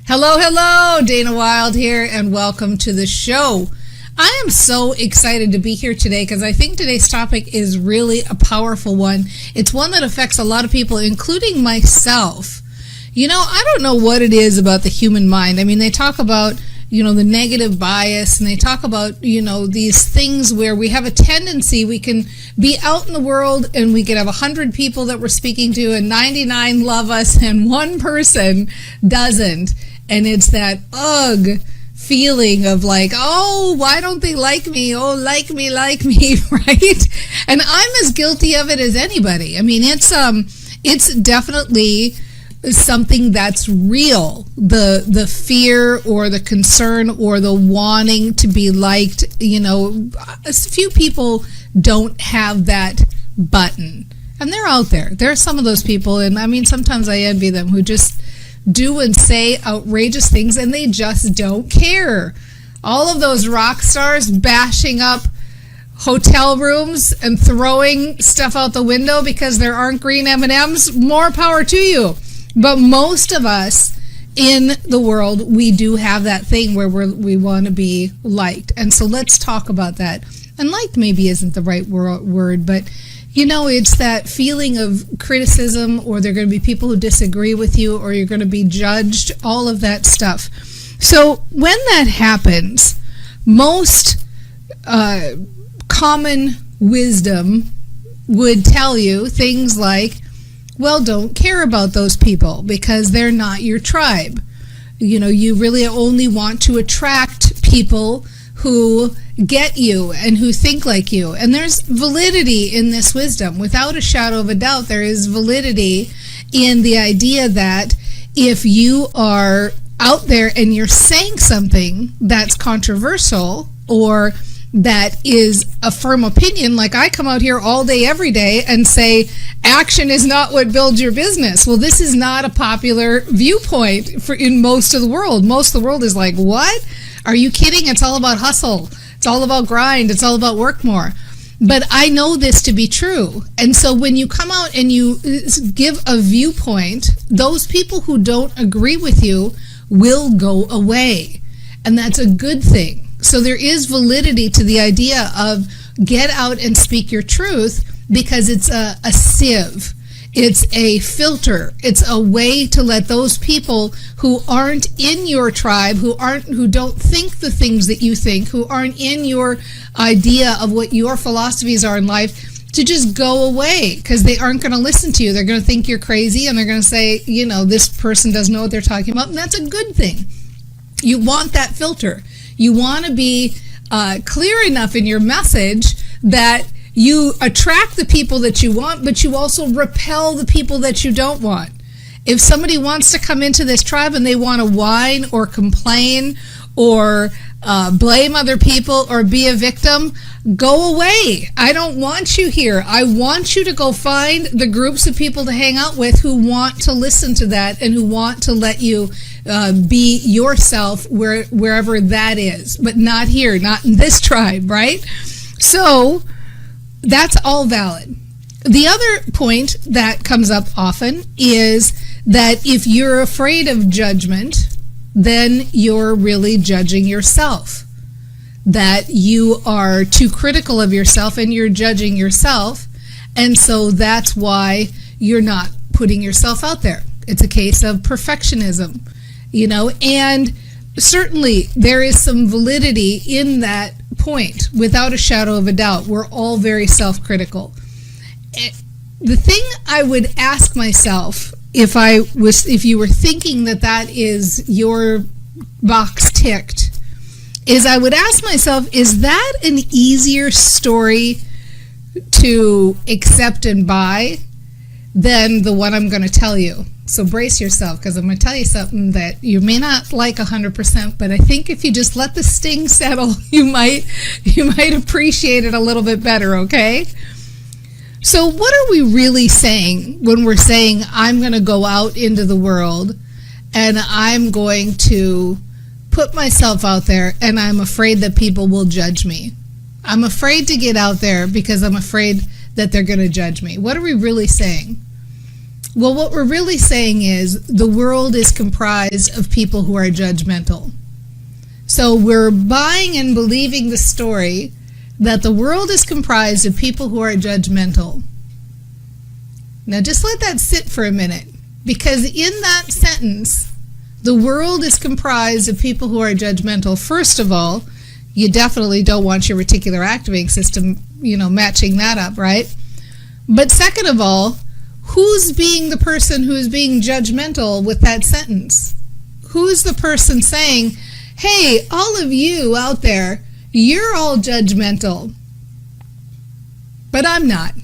Hello, hello, Dana Wilde here, and welcome to the show. I am so excited to be here today because I think today's topic is really a powerful one. It's one that affects a lot of people, including myself. You know, I don't know what it is about the human mind. I mean, they talk about, the negative bias, and they talk about, these things where we have a tendency, we can be out in the world and we could have 100 people that we're speaking to and 99 love us and one person doesn't. And it's that feeling of like, oh, why don't they like me? Oh, like me, right? And I'm as guilty of it as anybody. I mean, it's definitely something that's real. The fear or the concern or the wanting to be liked, a few people don't have that button. And they're out there. There are some of those people, and I mean, sometimes I envy them, who just do and say outrageous things and they just don't care. All of those rock stars bashing up hotel rooms and throwing stuff out the window because there aren't green M&Ms, more power to you. But most of us in the world, we do have that thing where we want to be liked. And so let's talk about that. And liked maybe isn't the right word, but it's that feeling of criticism, or there are going to be people who disagree with you, or you're going to be judged, all of that stuff. So when that happens, most common wisdom would tell you things like, well, don't care about those people because they're not your tribe. You really only want to attract people who get you and who think like you. And there's validity in this wisdom. Without a shadow of a doubt, there is validity in the idea that if you are out there and you're saying something that's controversial or that is a firm opinion, like I come out here all day, every day and say, action is not what builds your business. Well, this is not a popular viewpoint in most of the world. Most of the world is like, what? Are you kidding? It's all about hustle. It's all about grind. It's all about work more. But I know this to be true. And so when you come out and you give a viewpoint, those people who don't agree with you will go away. And that's a good thing. So there is validity to the idea of get out and speak your truth, because it's a sieve. It's a filter. It's a way to let those people who aren't in your tribe, who don't think the things that you think, who aren't in your idea of what your philosophies are in life, to just go away, because they aren't going to listen to you. They're going to think you're crazy, and they're going to say, this person doesn't know what they're talking about, and that's a good thing. You want that filter. You want to be clear enough in your message that you attract the people that you want, but you also repel the people that you don't want. If somebody wants to come into this tribe and they want to whine or complain or blame other people or be a victim, go away. I don't want you here. I want you to go find the groups of people to hang out with who want to listen to that and who want to let you be yourself wherever that is, but not here, not in this tribe, right? So that's all valid. The other point that comes up often is that if you're afraid of judgment, then you're really judging yourself. That you are too critical of yourself and you're judging yourself. And so that's why you're not putting yourself out there. It's a case of perfectionism, and certainly there is some validity in that point, without a shadow of a doubt. We're all very self-critical. The thing I would ask myself, if you were thinking that is your box ticked, is I would ask myself, is that an easier story to accept and buy than the one I'm going to tell you? So brace yourself, because I'm going to tell you something that you may not like 100%, but I think if you just let the sting settle, you might appreciate it a little bit better, okay? So what are we really saying when we're saying I'm going to go out into the world and I'm going to put myself out there and I'm afraid that people will judge me? I'm afraid to get out there because I'm afraid that they're going to judge me. What are we really saying? Well, what we're really saying is the world is comprised of people who are judgmental. So we're buying and believing the story that the world is comprised of people who are judgmental. Now just let that sit for a minute, because in that sentence, the world is comprised of people who are judgmental. First of all, you definitely don't want your reticular activating system, matching that up, right? But second of all, who's being the person who's being judgmental with that sentence? Who's the person saying, hey, all of you out there, you're all judgmental, but I'm not,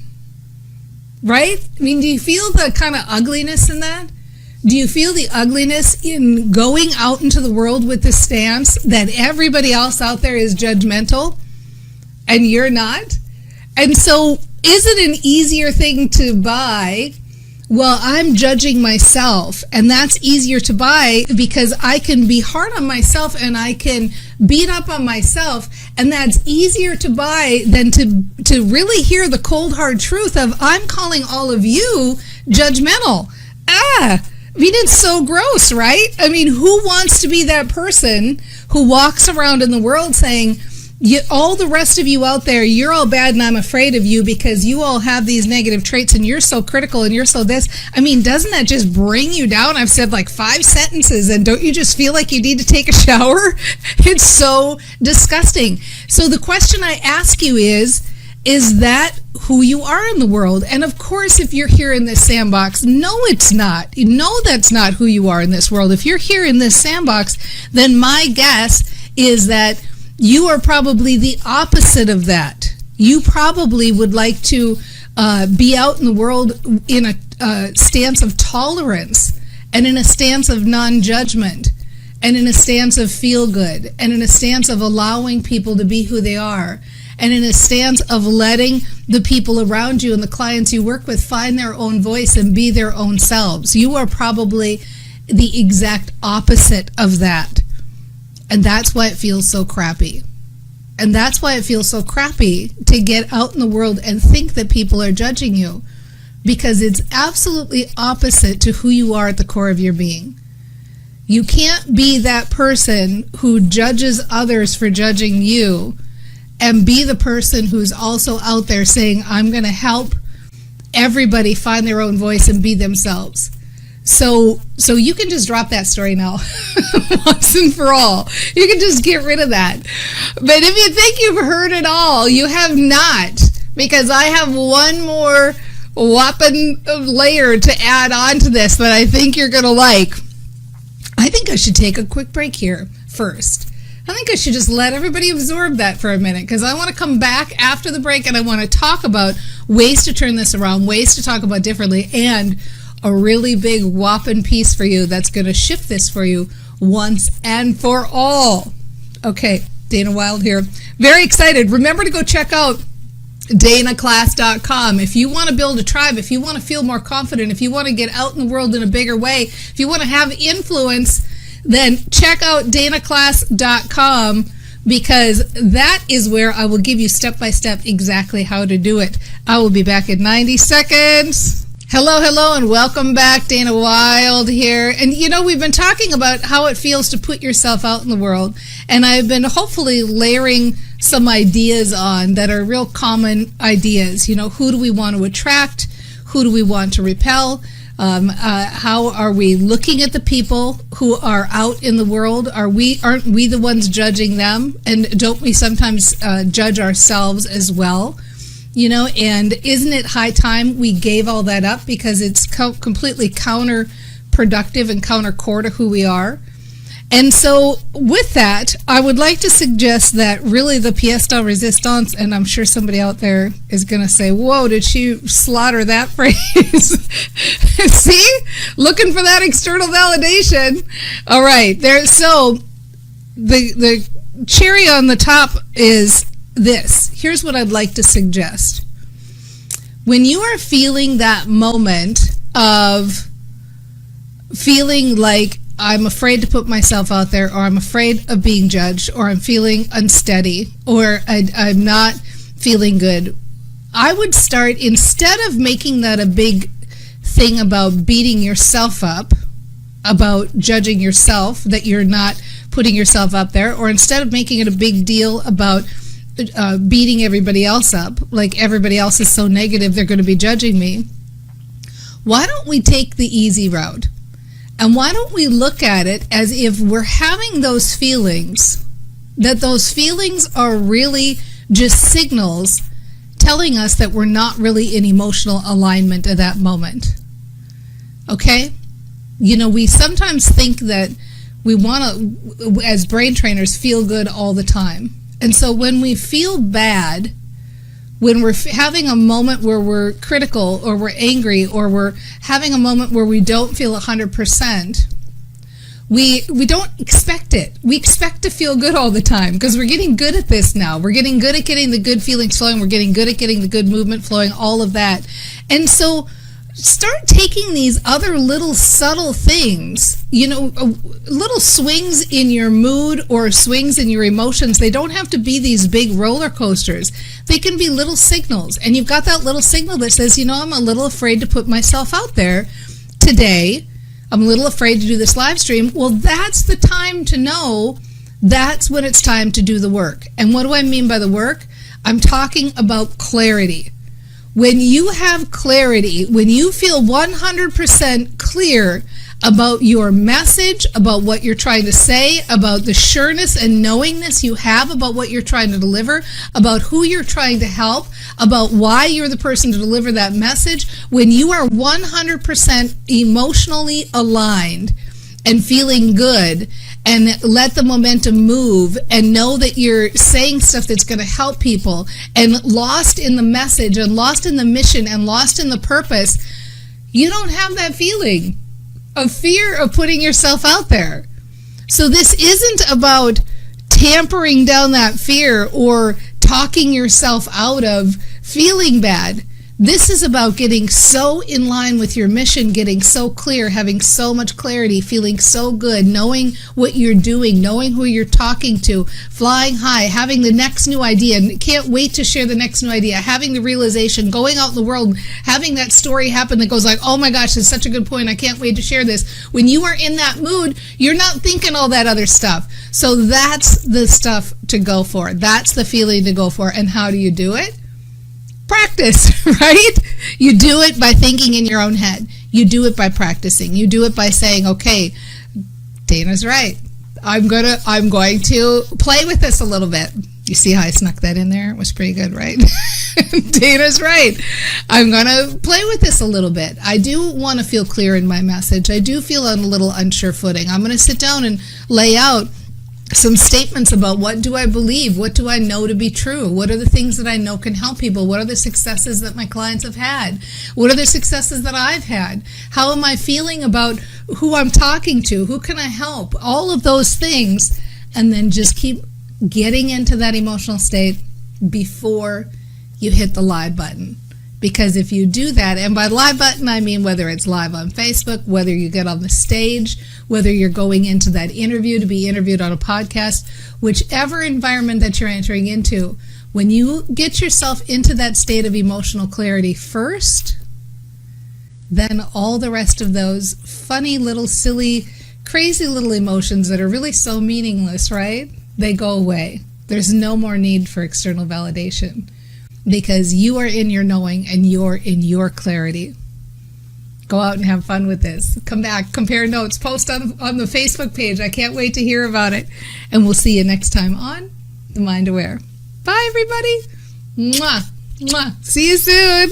right? I mean, do you feel the kind of ugliness in that? Do you feel the ugliness in going out into the world with the stance that everybody else out there is judgmental and you're not? And so is it an easier thing to buy? Well, I'm judging myself, and that's easier to buy because I can be hard on myself and I can beat up on myself, and that's easier to buy than to really hear the cold hard truth of I'm calling all of you judgmental. I mean, it's so gross, right? I mean, who wants to be that person who walks around in the world saying, all the rest of you out there, you're all bad and I'm afraid of you because you all have these negative traits and you're so critical and you're so this. I mean, doesn't that just bring you down? I've said like 5 sentences and don't you just feel like you need to take a shower? It's so disgusting. So the question I ask you is that who you are in the world? And of course, if you're here in this sandbox, no, it's not. No, that's not who you are in this world. If you're here in this sandbox, then my guess is that you are probably the opposite of that. You probably would like to be out in the world in a stance of tolerance and in a stance of non-judgment and in a stance of feel good and in a stance of allowing people to be who they are and in a stance of letting the people around you and the clients you work with find their own voice and be their own selves. You are probably the exact opposite of that. And that's why it feels so crappy. And that's why it feels so crappy to get out in the world and think that people are judging you, because it's absolutely opposite to who you are at the core of your being. You can't be that person who judges others for judging you and be the person who's also out there saying, I'm going to help everybody find their own voice and be themselves. So you can just drop that story now once and for all. You can just get rid of that. But if you think you've heard it all, you have not, because I have one more whopping layer to add on to this that I think you're going to like. I think I should take a quick break here first. I think I should just let everybody absorb that for a minute, because I want to come back after the break and I want to talk about ways to turn this around, ways to talk about differently, and a really big whopping piece for you that's going to shift this for you once and for all. Okay, Dana Wilde here. Very excited. Remember to go check out danaclass.com. If you want to build a tribe, if you want to feel more confident, if you want to get out in the world in a bigger way, if you want to have influence, then check out danaclass.com, because that is where I will give you step-by-step exactly how to do it. I will be back in 90 seconds. Hello, and welcome back. Dana Wilde here. And we've been talking about how it feels to put yourself out in the world, and I've been hopefully layering some ideas on that are real common ideas. Who do we want to attract? Who do we want to repel? How are we looking at the people who are out in the world? Aren't we the ones judging them? And don't we sometimes judge ourselves as well? And isn't it high time we gave all that up, because it's completely counterproductive and countercore to who we are? And so with that, I would like to suggest that really the pièce de résistance, and I'm sure somebody out there is going to say, whoa, did she slaughter that phrase? See? Looking for that external validation. All right. So the cherry on the top is this. Here's what I'd like to suggest. When you are feeling that moment of feeling like I'm afraid to put myself out there, or I'm afraid of being judged, or I'm feeling unsteady, or I'm not feeling good, I would start, instead of making that a big thing about beating yourself up, about judging yourself, that you're not putting yourself up there, or instead of making it a big deal about beating everybody else up, like everybody else is so negative they're going to be judging me, why don't we take the easy route? And why don't we look at it as if we're having those feelings, that those feelings are really just signals telling us that we're not really in emotional alignment at that moment. Okay? You know, we sometimes think that we want to, as brain trainers, feel good all the time. And so when we feel bad, when we're having a moment where we're critical or we're angry or we're having a moment where we don't feel 100%, we don't expect it. We expect to feel good all the time because we're getting good at this now. We're getting good at getting the good feelings flowing. We're getting good at getting the good movement flowing, all of that. And so start taking these other little subtle things, you know, little swings in your mood or swings in your emotions. They don't have to be these big roller coasters. They can be little signals. And you've got that little signal that says, you know, I'm a little afraid to put myself out there today. I'm a little afraid to do this live stream. Well, that's the time to know that's when it's time to do the work. And what do I mean by the work? I'm talking about clarity. When you have clarity, when you feel 100% clear about your message, about what you're trying to say, about the sureness and knowingness you have about what you're trying to deliver, about who you're trying to help, about why you're the person to deliver that message, when you are 100% emotionally aligned and feeling good, and let the momentum move and know that you're saying stuff that's going to help people, and lost in the message and lost in the mission and lost in the purpose, you don't have that feeling of fear of putting yourself out there. So this isn't about tampering down that fear or talking yourself out of feeling bad. This is about getting so in line with your mission, getting so clear, having so much clarity, feeling so good, knowing what you're doing, knowing who you're talking to, flying high, having the next new idea, and can't wait to share the next new idea, having the realization, going out in the world, having that story happen that goes like, oh my gosh, it's such a good point, I can't wait to share this. When you are in that mood, you're not thinking all that other stuff. So that's the stuff to go for. That's the feeling to go for. And how do you do it? Practice, right? You do it by thinking in your own head. You do it by practicing. You do it by saying, okay, Dana's right. I'm going to play with this a little bit. You see how I snuck that in there? It was pretty good, right? Dana's right. I'm going to play with this a little bit. I do want to feel clear in my message. I do feel on a little unsure footing. I'm going to sit down and lay out some statements about what do I believe, what do I know to be true, what are the things that I know can help people, what are the successes that my clients have had, what are the successes that I've had, how am I feeling about who I'm talking to, who can I help, all of those things, and then just keep getting into that emotional state before you hit the live button. Because if you do that, and by live button I mean whether it's live on Facebook, whether you get on the stage, whether you're going into that interview to be interviewed on a podcast, whichever environment that you're entering into, when you get yourself into that state of emotional clarity first, then all the rest of those funny little silly, crazy little emotions that are really so meaningless, right? They go away. There's no more need for external validation. Because you are in your knowing and you're in your clarity. Go out and have fun with this. Come back, compare notes, post on the Facebook page. I can't wait to hear about it. And we'll see you next time on The Mind Aware. Bye, everybody. Mwah. Mwah. See you soon.